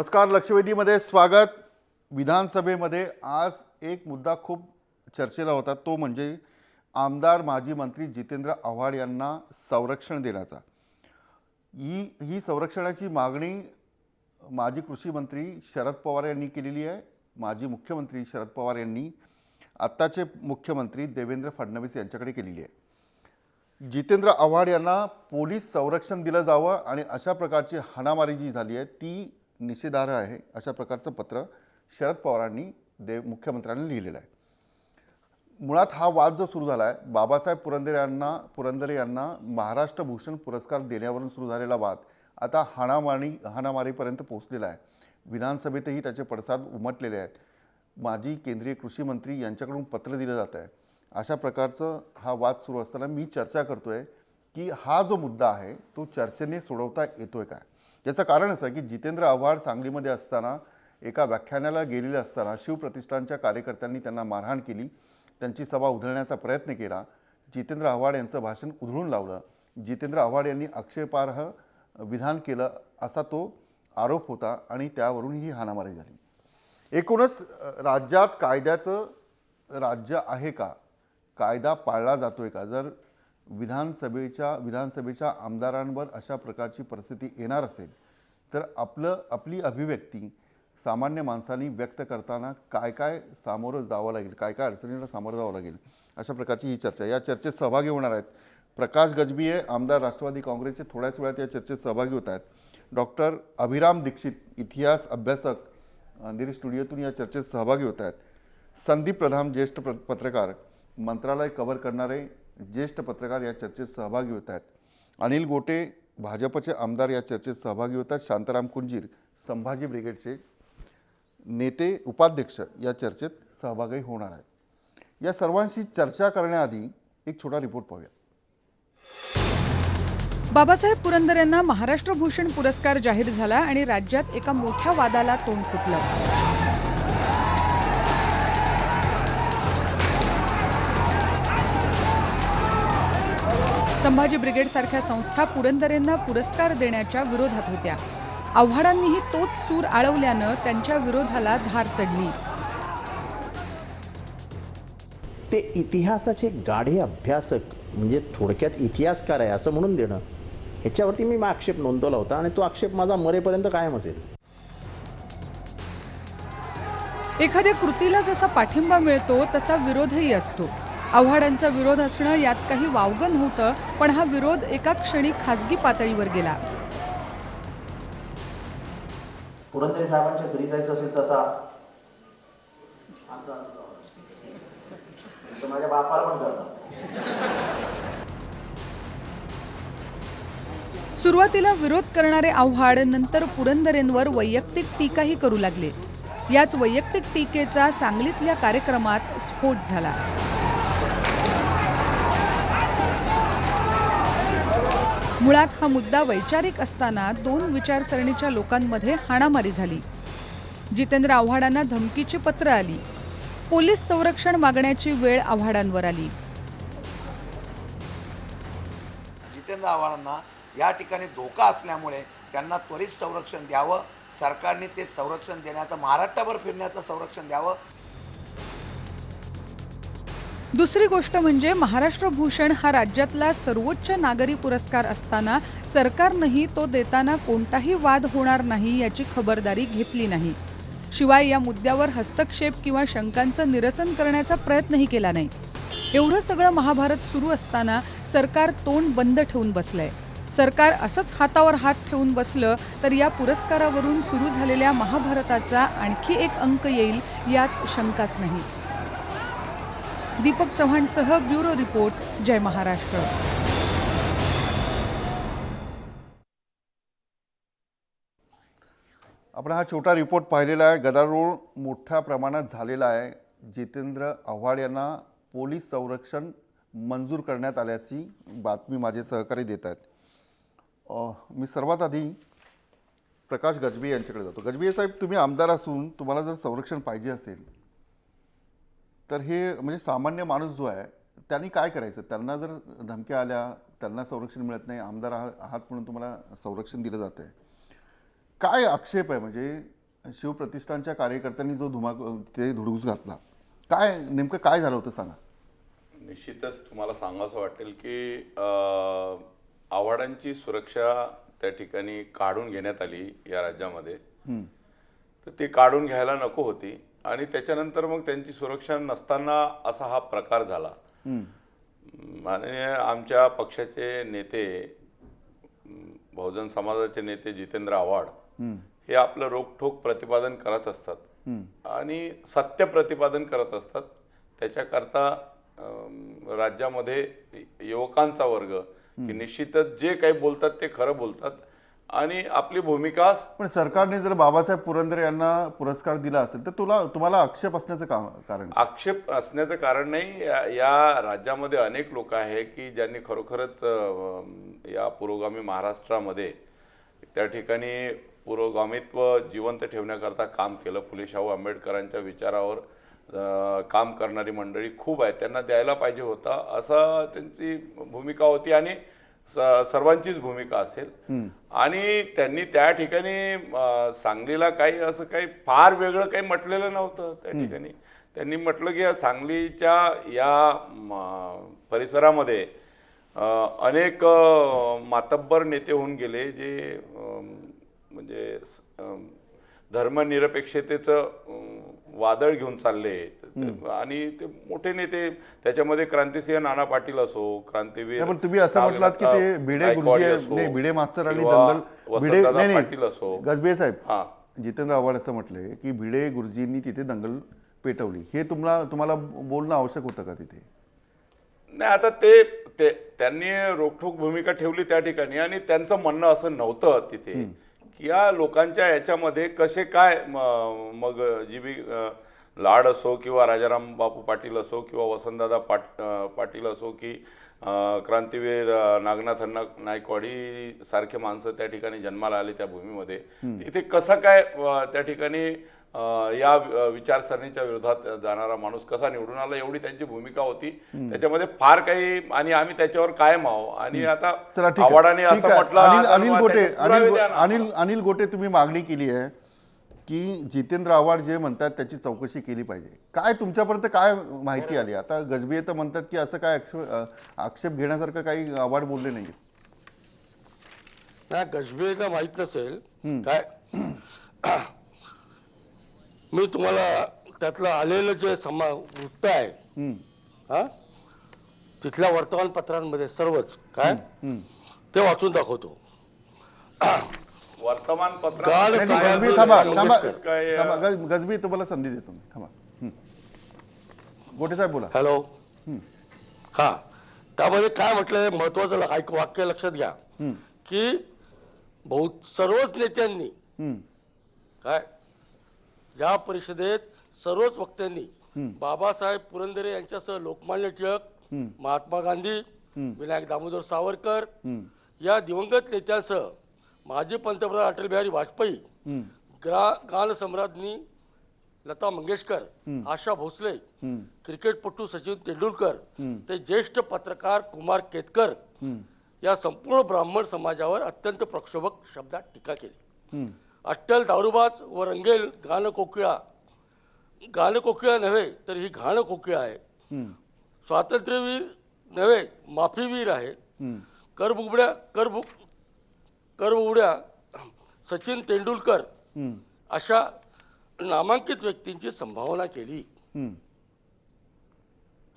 नमस्कार. लक्षवेधीमध्ये स्वागत. विधानसभेमध्ये आज एक मुद्दा खूप चर्चेला होता, तो म्हणजे आमदार माजी मंत्री जितेंद्र आव्हाड यांना संरक्षण देण्याचा. ही संरक्षणाची मागणी माजी कृषी मंत्री शरद पवार यांनी केलेली आहे. माजी मुख्यमंत्री शरद पवार यांनी आत्ताचे मुख्यमंत्री देवेंद्र फडणवीस यांच्याकडे केलेली आहे. जितेंद्र आव्हाड यांना पोलीस संरक्षण दिलं जावं आणि अशा प्रकारची हाणामारी जी झाली आहे ती निषेधार्ह आहे, अशा प्रकारचं पत्र शरद पवारांनी मुख्यमंत्र्यांनी लिहिलेलं आहे. मुळात हा वाद जो सुरू झाला आहे, बाबासाहेब पुरंदरे यांना महाराष्ट्र भूषण पुरस्कार देण्यावरून सुरू झालेला वाद आता हाणामारीपर्यंत पोहोचलेला आहे. विधानसभेतही त्याचे पडसाद उमटलेले आहेत. माजी केंद्रीय कृषी मंत्री यांच्याकडून पत्र दिलं जात आहे. अशा प्रकारचं हा वाद सुरू असताना मी चर्चा करतोय की हा जो मुद्दा आहे तो चर्चेने सोडवता येतोय काय. याचं कारण असं आहे की जितेंद्र आव्हाड सांगलीमध्ये असताना एका व्याख्यानाला गेलेले असताना शिवप्रतिष्ठानच्या कार्यकर्त्यांनी त्यांना मारहाण केली, त्यांची सभा उधळण्याचा प्रयत्न केला. जितेंद्र आव्हाड यांचं भाषण उधळून लावलं. जितेंद्र आव्हाड यांनी आक्षेपार्ह विधान केलं असा तो आरोप होता आणि त्यावरून ही हाणामारी झाली. एकूणच राज्यात कायद्याचं राज्य आहे का, कायदा पाळला जातोय का? जर विधानसभेच्या आमदारांवर अशा प्रकारची परिस्थिती येणार असेल तर आपली अभिव्यक्ती सामान्य माणसांनी व्यक्त करताना काय सामोरं जावं लागेल, काय अडचणींना सामोरं जावं लागेल, अशा प्रकारची ही चर्चा. या चर्चेत सहभागी होणार आहेत प्रकाश गजभिये, आमदार राष्ट्रवादी काँग्रेसचे, थोड्याच वेळात या चर्चेत सहभागी होत आहेत. डॉक्टर अभिराम दीक्षित, इतिहास अभ्यासक, अंधेरी स्टुडिओतून या चर्चेत सहभागी होत आहेत. संदीप प्रधान, ज्येष्ठ पत्रकार, मंत्रालय कव्हर करणारे ज्येष्ठ पत्रकार या चर्चेत सहभागी होत आहेत. अनिल गोटे, भाजपचे आमदार या चर्चेत सहभागी होत आहेत. शांताराम कुंजीर, संभाजी ब्रिगेडचे नेते, उपाध्यक्ष या चर्चेत सहभागी होणार आहेत. या सर्वांशी चर्चा करण्याआधी एक छोटा रिपोर्ट पाहूया. बाबासाहेब पुरंदरे यांना महाराष्ट्र भूषण पुरस्कार जाहीर झाला आणि राज्यात एका मोठ्या वादाला तोंड फुटलं. संभाजी ब्रिगेड सारख्या संस्था पुरंदरेंना पुरस्कार देण्याच्या विरोधात होत्या. आव्हाडांनीही तोच सूर आळवल्यानं त्यांच्या विरोधाला धार चढली. ते इतिहासाचे गाढे अभ्यासक म्हणजे थोडक्यात इतिहासकार आहे असं म्हणून देणं, ह्याच्यावरती मी आक्षेप नोंदवला होता आणि तो आक्षेप माझा मरेपर्यंत कायम असेल. एखाद्या कृतीला जसा पाठिंबा मिळतो तसा विरोधही असतो. आव्हाडांचा विरोध असणं यात काही वावगं नव्हतं, पण हा विरोध एका क्षणी खासगी पातळीवर गेला. पुरंदरे साहेबांच्या घरी जायचं असेल तसा माझ्या बापाला पण करतात. सुरुवातीला विरोध करणारे आव्हाड नंतर पुरंदरेंवर वैयक्तिक टीकाही करू लागले. याच वैयक्तिक टीकेचा सांगलीतल्या कार्यक्रमात स्फोट झाला. मुळात हा मुद्दा वैचारिक असताना दोन विचारसरणीच्या लोकांमध्ये हाणामारी झाली. जितेंद्र आव्हाडांना धमकीची पत्र आली. पोलीस संरक्षण मागण्याची वेळ आव्हाडांवर आली. जितेंद्र आव्हाडांना या ठिकाणी धोका असल्यामुळे त्यांना त्वरित संरक्षण द्यावं, सरकारने ते संरक्षण देण्याचं, महाराष्ट्राभर फिरण्याचं संरक्षण द्यावं. दुसरी गोष्ट म्हणजे महाराष्ट्र भूषण हा राज्यातला सर्वोच्च नागरी पुरस्कार असताना सरकारनंही तो देताना कोणताही वाद होणार नाही याची खबरदारी घेतली नाही. शिवाय या मुद्द्यावर हस्तक्षेप किंवा शंकांचं निरसन करण्याचा प्रयत्नही केला नाही. एवढं सगळं महाभारत सुरू असताना सरकार तोंड बंद ठेवून बसलंय. सरकार असंच हातावर हात ठेवून बसलं तर या पुरस्कारावरून सुरू झालेल्या महाभारताचा आणखी एक अंक येईल यात शंकाच नाही. दीपक चव्हाणसह ब्युरो रिपोर्ट, जय महाराष्ट्र. आपण हा छोटा रिपोर्ट पाहिलेला आहे. गदारोळ मोठ्या प्रमाणात झालेला आहे. जितेंद्र आव्हाड यांना पोलीस संरक्षण मंजूर करण्यात आल्याची बातमी माझे सहकारी देत आहेत. मी सर्वात आधी प्रकाश गजभिये यांच्याकडे जातो. गजभिये साहेब, तुम्ही आमदार असून तुम्हाला जर संरक्षण पाहिजे असेल तर हे म्हणजे सामान्य माणूस जो आहे त्यांनी काय करायचं? त्यांना जर धमक्या आल्या, त्यांना संरक्षण मिळत नाही, आमदार आहात म्हणून तुम्हाला संरक्षण दिलं जातं आहे, काय आक्षेप आहे? म्हणजे शिवप्रतिष्ठानच्या कार्यकर्त्यांनी जो ते धुडगूस घातला, काय नेमकं काय झालं होतं सांगा. निश्चितच तुम्हाला सांगावंसं वाटेल की आव्हाडांची सुरक्षा त्या ठिकाणी काढून घेण्यात आली या राज्यामध्ये. तर ती काढून घ्यायला नको होती आणि त्याच्यानंतर मग त्यांची सुरक्षा नसताना असा हा प्रकार झाला. आणि आमच्या पक्षाचे नेते, बहुजन समाजाचे नेते जितेंद्र आव्हाड हे आपलं रोखठोक प्रतिपादन करत असतात आणि सत्य प्रतिपादन करत असतात. त्याच्याकरता राज्यामध्ये युवकांचा वर्ग की निश्चितच जे काही बोलतात ते खरं बोलतात आणि आपली भूमिका. पण सरकारने जर बाबासाहेब पुरंदरे यांना पुरस्कार दिला असेल तर तुम्हाला आक्षेप असण्याचं कारण? आक्षेप असण्याचं कारण नाही. या राज्यामध्ये अनेक लोक आहे की ज्यांनी खरोखरच या पुरोगामी महाराष्ट्रामध्ये त्या ठिकाणी पुरोगामित्व जिवंत ठेवण्याकरता काम केलं. फुले शाहू आंबेडकरांच्या विचारावर काम करणारी मंडळी खूप आहे, त्यांना द्यायला पाहिजे होता असं त्यांची भूमिका होती आणि सर्वांचीच भूमिका असेल. आणि त्यांनी त्या ठिकाणी सांगलीला काही असं काही फार वेगळं काही म्हटलेलं नव्हतं. त्या ठिकाणी त्यांनी म्हटलं की सांगलीच्या या परिसरामध्ये अनेक मातब्बर नेते होऊन गेले जे म्हणजे धर्मनिरपेक्षतेचं वादळ घेऊन चालले आणि ते मोठे नेते, त्याच्यामध्ये क्रांतिसिंह नाना पाटील असो, क्रांतीवीर. पण तुम्ही असं म्हटलात की ते भिडे गुरुजी, भिडे मास्तर आणि दंगल भिडे पाटील असो, गजबे साहेब, जितेंद्र आव्हाड असं म्हटले की भिडे गुरुजींनी तिथे दंगल पेटवली. हे तुम्हाला बोलणं आवश्यक होतं का तिथे? नाही, आता ते त्यांनी रोखठोक भूमिका ठेवली त्या ठिकाणी आणि त्यांचं म्हणणं असं नव्हतं तिथे की या लोकांच्या याच्यामध्ये कसे काय मग जी बी लाड असो किंवा राजाराम बापू पाटील असो किंवा वसंतदादा पाटील असो की क्रांतीवीर नागनाथ अण्णा नायकवाडी सारखे माणसं त्या ठिकाणी जन्माला आले त्या भूमीमध्ये, इथे कसं काय त्या ठिकाणी या विचारसरणीच्या विरोधात जाणारा माणूस कसा निवडून आला, एवढी त्यांची भूमिका होती. त्याच्यामध्ये फार काही आणि आम्ही त्याच्यावर कायम आहो. आणि आता आव्हाडाने असं म्हटलं, अनिल गोटे तुम्ही मागणी केली आहे की जितेंद्र आव्हाड जे म्हणतात त्याची चौकशी केली पाहिजे. काय तुमच्यापर्यंत काय माहिती आली? आता गजबे तर म्हणतात की असं काय आक्षेप घेण्यासारखं काही आव्हाड बोलले नाही. नाही, गजबे का माहित नसेल काय. मी तुम्हाला त्यातलं आलेलं जे वृत्त आहे हा तिथल्या वर्तमानपत्रांमध्ये सर्वच काय ते वाचून दाखवतो. वर्तमानपत्र गजबी तुम्हाला संधी देतो मी. थांबा, गोटे साहेब बोला. हॅलो. हा, त्यामध्ये काय म्हटलंय महत्वाचं वाक्य लक्षात घ्या की सर्वच नेत्यांनी काय या परिषदेत सर्वच वक्त्यांनी बाबासाहेब पुरंदरे यांच्यासह लोकमान्य टिळक, महात्मा गांधी, विनायक दामोदर सावरकर या दिवंगत नेत्यांसह माजी पंतप्रधान अटल बिहारी वाजपेयी, गानसम्राज्ञी लता मंगेशकर, आशा भोसले, क्रिकेटपटू सचिन तेंडुलकर ते ज्येष्ठ पत्रकार कुमार केतकर या संपूर्ण ब्राह्मण समाजावर अत्यंत प्रक्षोभक शब्दात टीका केली. अट्टल दारूबाज व रंगेल गाणकोकिळा नव्हे तर ही घाणकोकिळा आहे. स्वातंत्र्यवीर नव्हे माफीवीर आहे. करबुबड्या सचिन तेंडुलकर अशा नामांकित व्यक्तींची संभावना केली.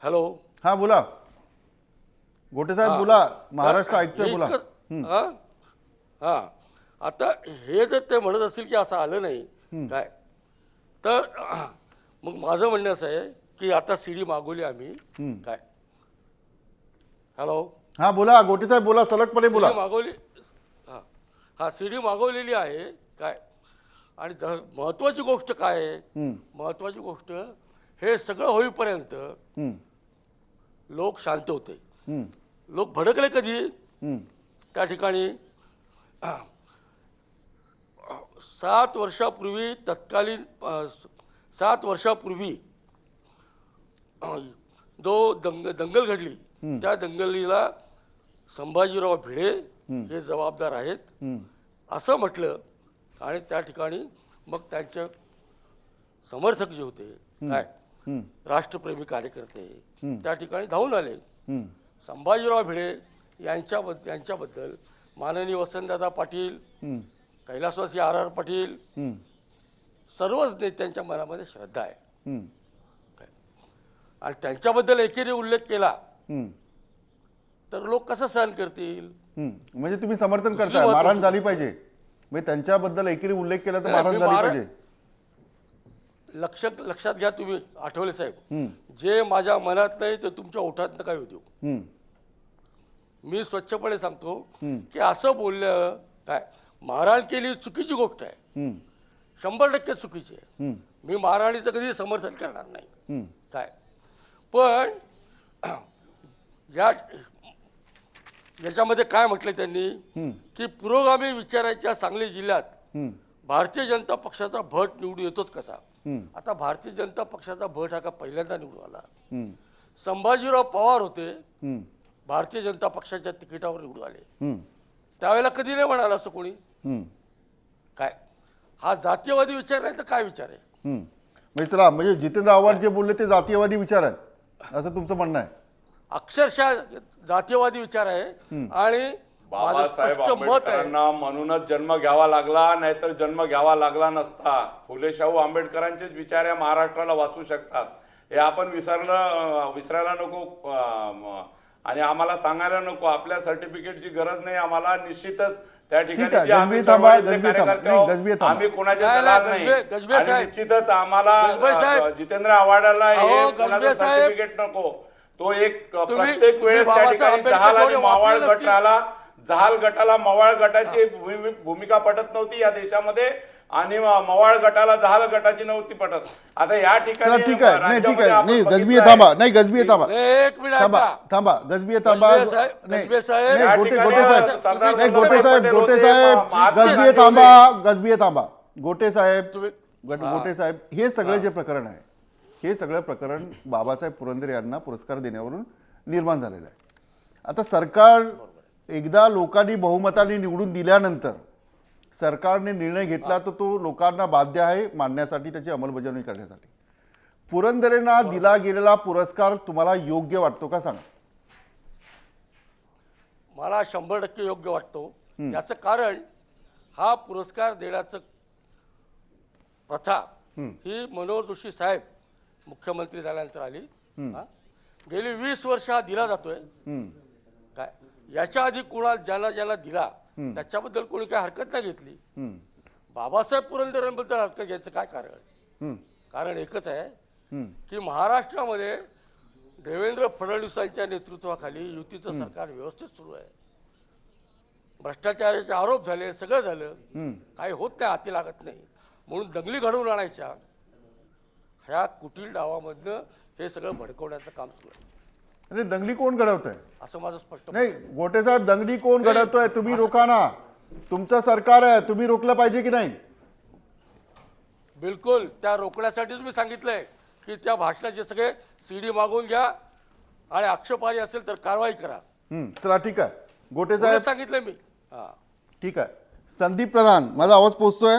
हॅलो. हा बोला गोटे साहेब बोला. महाराष्ट्र ऐकतोय, बोला. हा, आता हे जर ते म्हणत असतील की असं आलं नाही काय तर मग माझं म्हणणं असं आहे की आता सीडी मागवली आम्ही काय. हॅलो. हा बोला गोटे साहेब बोला, सलगपणे बोला. मागवली. हा, सीडी मागवलेली आहे काय. आणि महत्वाची गोष्ट काय आहे, महत्वाची गोष्ट हे सगळं होईपर्यंत लोक शांत होते. लोक भडकले कधी त्या ठिकाणी 7 वर्षापूर्वी तत्कालीन 7 वर्षापूर्वी जो दंगल घडली त्या दंगलीला संभाजीराव भिडे हे जबाबदार आहेत असं म्हटलं आणि त्या ठिकाणी मग त्यांचे समर्थक जे होते काय राष्ट्रप्रेमी कार्यकर्ते त्या ठिकाणी धावून आले. संभाजीराव भिडे यांच्याबद्दल माननीय वसंतदादा पाटील, कैलासवासी R.R. पाटील सर्वच नेत्यांच्या मनामध्ये श्रद्धा आहे. आणि त्यांच्याबद्दल एकेरी उल्लेख केला तर लोक कसं सहन करतील? म्हणजे तुम्ही समर्थन दुसरी करताय मारहाण महत्त्वाची झाली पाहिजे, म्हणजे त्यांच्याबद्दल एकेरी उल्लेख केला तर नाही, मारहाण मी झाली मारहाण- पाहिजे. लक्षात घ्या तुम्ही आठवले साहेब, जे माझ्या मनात नाही ते तुमच्या ओठात काय होतो. मी स्वच्छपणे सांगतो की असं बोललं काय मारहाण केली चुकीची गोष्ट आहे, 100% चुकीची आहे. मी मारहाणीचं कधी समर्थन करणार नाही काय. पण याच्यामध्ये काय म्हटलं त्यांनी की पुरोगामी विचाराच्या सांगली जिल्ह्यात भारतीय जनता पक्षाचा भट निवडून येतोच कसा. आता भारतीय जनता पक्षाचा भट हा का पहिल्यांदा निवडून आला. संभाजीराव पवार होते, भारतीय जनता पक्षाच्या तिकिटावर निवडून आले. त्यावेळेला कधी नाही म्हणाला असं कोणी काय. हा जातीयवादी विचार नाही तर काय विचार आहे. म्हणजे चला, म्हणजे जितेंद्र आव्हाड जे बोलले ते जातीयवादी विचार आहेत असं तुमचं म्हणणं आहे? अक्षरशः जातीयवादी विचार आहे. आणि माझं बाबासाहेब स्पष्ट मत आहे, आंबेडकरांना म्हणूनच जन्म घ्यावा लागला, नाहीतर जन्म घ्यावा लागला नसता. फुले शाहू आंबेडकरांचेच विचार या महाराष्ट्राला वाचू शकतात, हे आपण विसरायला नको. आणि आम्हाला सांगायला नको आपल्या सर्टिफिकेटची गरज नाही आम्हाला. निश्चितच त्या ठीक आहे, ठिकाणी जे आम्ही गजबी थांबा, चळवळीतले गजबी थांबा. कार्यकर्ते नाही, आहोत, गजबी थांबा. आम्ही कोणाचे नाही, दलाल नाही, नाही. गजबे आणि साहेब. निश्चितच आम्हाला गजबे साहेब. जितेंद्र आव्हाडाला हे अहो, कोणाचं गजबे साहेब. सर्टिफिकेट नको. तो एक प्रत्येक तुम्ही वेळेस त्या बाबासाहेब ठिकाणी आंबेडकर जहाल आणि जेवढे मावळ वाचले गट नसतील- राहिला. जहाल गटाला मवाळ गटाची भूमिका पटत नव्हती या देशामध्ये, आणि मवाळ गटाला जहाल गटाची नव्हती पटत. आता या चला ठिकाणी ठीक आहे, नाही ठीक राज्यामध्ये आहे, आपण नाही बघितलं गजबी आहे थांबा, नाही गजबी थांबा, एक मिनिट थांबा ऐका. थांबा, गजबी थांबा. गजबे साहेब, नाही गजबे साहेब. नाही, या गोटे ठिकाणी साहेब, सरदार नाही, वल्लभभाई गोटे साहेब, पटेल गोटे होते, साहेब, महात्मा गजबी गांधी थांबा, गजबी थांबा. गोटे साहेब, तुम्ही- गोटे साहेब, हे सगळे जे प्रकरण आहे, हे सगळं प्रकरण बाबासाहेब पुरंदरे यांना पुरस्कार देण्यावरून निर्माण झालेलं आहे. आता सरकार एकदा लोकांनी बहुमताने निवडून दिल्यानंतर सरकारने निर्णय घेतला तर तो लोकांना बाध्य आहे मानण्यासाठी, त्याची अंमलबजावणी करण्यासाठी. पुरंदरेंना दिला गेलेला पुरस्कार तुम्हाला योग्य वाटतो का सांगा? मला 100% योग्य वाटतो. याचं कारण हा पुरस्कार देण्याचं प्रथा ही मनोहर जोशी साहेब मुख्यमंत्री झाल्यानंतर आली. गेली 20 वर्ष हा दिला जातोय काय. याच्या आधी ज्याला दिला त्याच्याबद्दल कोणी काय हरकत नाही घेतली. बाबासाहेब पुरंदरेंबद्दल हरकत घ्यायचं काय कारण? कारण एकच आहे की महाराष्ट्रामध्ये देवेंद्र फडणवीसांच्या नेतृत्वाखाली युतीचं सरकार व्यवस्थित सुरू आहे. भ्रष्टाचाराचे आरोप झाले, सगळं झालं, काही होत नाही, हाती लागत नाही. म्हणून दंगली घडवून आणायच्या ह्या कुटील डावामधनं हे सगळं भडकवण्याचं काम सुरू आहे. अरे दंगली कोण घडवतंय? असं माझं स्पष्ट नाही गोटे साहेब, दंगली कोण घडवतोय? तुम्ही रोखा ना, तुमचं सरकार आहे, तुम्ही रोखलं पाहिजे की नाही? बिलकुल त्या रोखण्यासाठीच मी सांगितलंय की त्या भाषणाचे सगळे CD मागवून घ्या आणि आक्षेपार्ह असेल तर कारवाई करा. चला ठीक आहे. गोटे एवढं साहेब सांगितलंय मी. हा, ठीक आहे. संदीप प्रधान, माझा आवाज पोहोचतोय?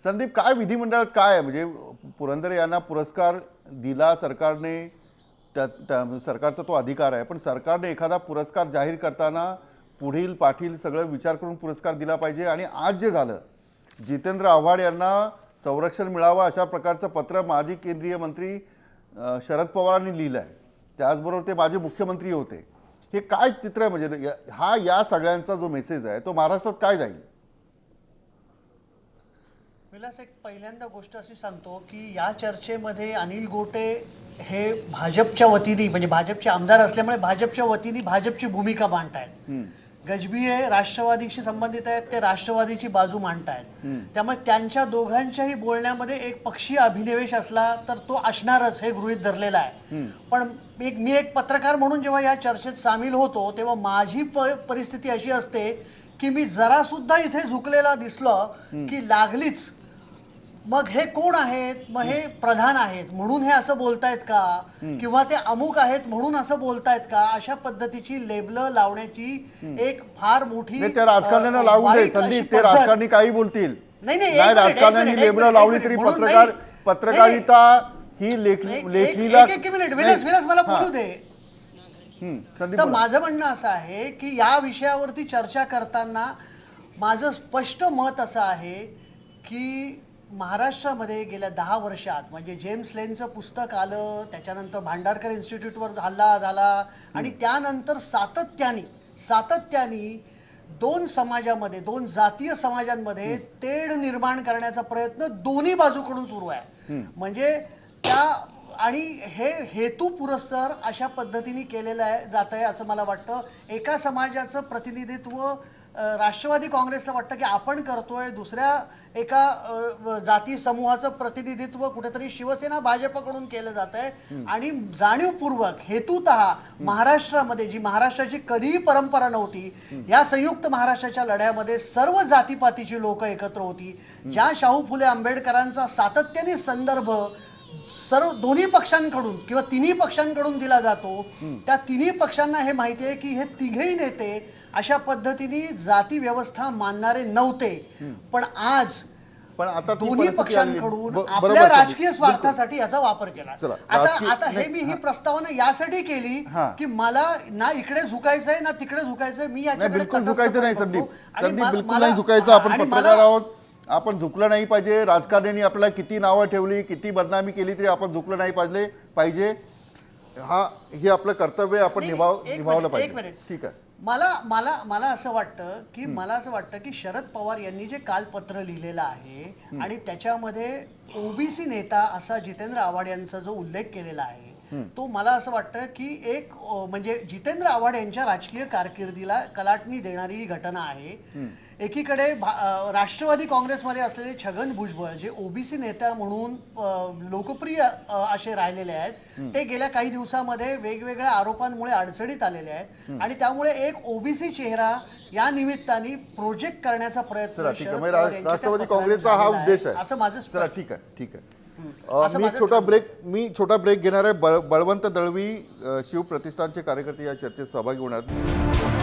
संदीप, काय विधिमंडळात काय आहे, म्हणजे पुरंदरे यांना पुरस्कार दिला सरकारने, सरकारचा तो अधिकार आहे, पण सरकारने एखादा पुरस्कार जाहीर करताना पुढील पाठील सगळं विचार करून पुरस्कार दिला पाहिजे. आणि आज जे झालं, जितेंद्र आव्हाड यांना संरक्षण मिळावं अशा प्रकारचं पत्र माजी केंद्रीय मंत्री शरद पवारांनी लिहिलं आहे. त्याचबरोबर ते माजी मुख्यमंत्री होते. हे काय चित्र आहे? म्हणजे हा या सगळ्यांचा जो मेसेज आहे तो महाराष्ट्रात काय जाईल? विलास, एक पहिल्यांदा गोष्ट अशी सांगतो की या चर्चेमध्ये अनिल गोटे हे भाजपच्या वतीने, म्हणजे भाजपचे आमदार असल्यामुळे भाजपच्या वतीने भाजपची भूमिका मांडतायत. गजबिये राष्ट्रवादीशी संबंधित आहेत, ते राष्ट्रवादीची बाजू मांडतायत. त्यामुळे त्यांच्या दोघांच्याही बोलण्यामध्ये एक पक्षीय अभिनिवेश असला तर तो असणारच हे गृहीत धरलेलं आहे. पण मी एक पत्रकार म्हणून जेव्हा या चर्चेत सामील होतो तेव्हा माझी परिस्थिती अशी असते की मी जरा सुद्धा इथे झुकलेला दिसलं की लागलीच मग हे कोण आहेत, मग हे प्रधान आहेत म्हणून हे असं बोलतायत का, किंवा ते अमुक आहेत म्हणून असं बोलतायत का, अशा पद्धतीची लेबलं लावण्याची एक फार मोठी नाही, त्या राजकारण्यांना लावू दे वाईट अशी संदीप, ते पद्धत. राजकारणी काही बोलतील. नाही, एक नाही, मिनिट, राजकारण्यांनी एक लेबलं मिनिट, लावली एक तरी मिनिट, म्हणून नाही, पत्रकारिता ही लेखणीला एक मिनिट विलास मला बोलू दे. संदीप तर बोला. माझं म्हणणं असं आहे की या विषयावरती चर्चा करताना माझं स्पष्ट मत असं आहे की महाराष्ट्रामध्ये गेल्या 10 वर्षात म्हणजे जेम्स लेनचं पुस्तक आलं, त्याच्यानंतर भांडारकर इन्स्टिट्यूटवर हल्ला झाला आणि त्यानंतर सातत्याने दोन समाजामध्ये, दोन जातीय समाजांमध्ये तेढ निर्माण करण्याचा प्रयत्न दोन्ही बाजूकडून सुरू आहे. म्हणजे त्या आणि हे हेतू पुरस्सर अशा पद्धतीने केलेलं जात आहे असं मला वाटतं. एका समाजाचं प्रतिनिधित्व राष्ट्रवादी काँग्रेसला वाटतं की आपण करतोय, दुसऱ्या एका जाती समूहाचं प्रतिनिधित्व कुठेतरी शिवसेना भाजपकडून केलं जात आहे. आणि जाणीवपूर्वक हेतूतः महाराष्ट्रामध्ये जी महाराष्ट्राची कधीही परंपरा नव्हती, या संयुक्त महाराष्ट्राच्या लढ्यामध्ये सर्व जातीपातीची लोक एकत्र होती. ज्या शाहू फुले आंबेडकरांचा सातत्याने संदर्भ सर्व दोन्ही पक्षांकडून किंवा तिन्ही पक्षांकडून दिला जातो, त्या तिन्ही पक्षांना हे माहिती आहे की हे तिघेही नेते अशा पद्धतीने जाती व्यवस्था मानणारे नव्हते. पण आज आता ती दोन्ही परिस्थिती आली. पक्षांकडून बरोबर आपल्या संदीप. राजकीय स्वार्थासाठी याचा वापर केला. चला, आता हे मी ही प्रस्तावना यासाठी केली हा. की मला ना इकडे झुकायचंय ना तिकडे झुकायचंय. मी नाही, याच्याकडे बिलकुल तटस्थपणे झुकायचं नाही बघतो. संदीप. आणि संदीप मला- बिलकुल मला- नाही झुकायचं. आपण आणि पत्रकार मला- आहोत, आपण झुकलं नाही पाहिजे. राजकारण्यांनी आपल्याला किती नावं ठेवली, किती बदनामी केली तरी आपण झुकलं नाही पाहिजे. हे आपलं कर्तव्य आपण नाही, एक निभावलं मिनिट, एक पाहिजे. मिनिट. ठीक आहे. मला असं वाटतं की शरद पवार यांनी जे काल पत्र लिहिलेलं आहे आणि त्याच्यामध्ये ओबीसी नेता असा जितेंद्र आव्हाड यांचा जो उल्लेख केलेला आहे, तो मला असं वाटतं की एक म्हणजे जितेंद्र आव्हाड यांच्या राजकीय कारकिर्दीला कलाटणी देणारी ही घटना आहे. एकीकडे राष्ट्रवादी काँग्रेसमध्ये असलेले छगन भुजबळ जे ओबीसी नेता म्हणून लोकप्रिय असे राहिलेले आहेत, ते गेल्या काही दिवसामध्ये वेगवेगळ्या आरोपांमुळे अडचणीत आलेले आहेत आणि त्यामुळे एक ओबीसी चेहरा या निमित्ताने प्रोजेक्ट करण्याचा प्रयत्न चला, ठीक आहे. शरद म्हणजे पवार यांच्या त्या राष्ट्रवादी पत्राने काँग्रेसचा हा झालेला उद्देश आहे. आहे. असं माझं चला, स्पष्ट. ठीक आहे. असं मी माझं छोटा ब्रेक घेणार आहे. बळवंत दळवी शिवप्रतिष्ठानचे कार्यकर्ते या चर्चेत सहभागी होणार आहेत.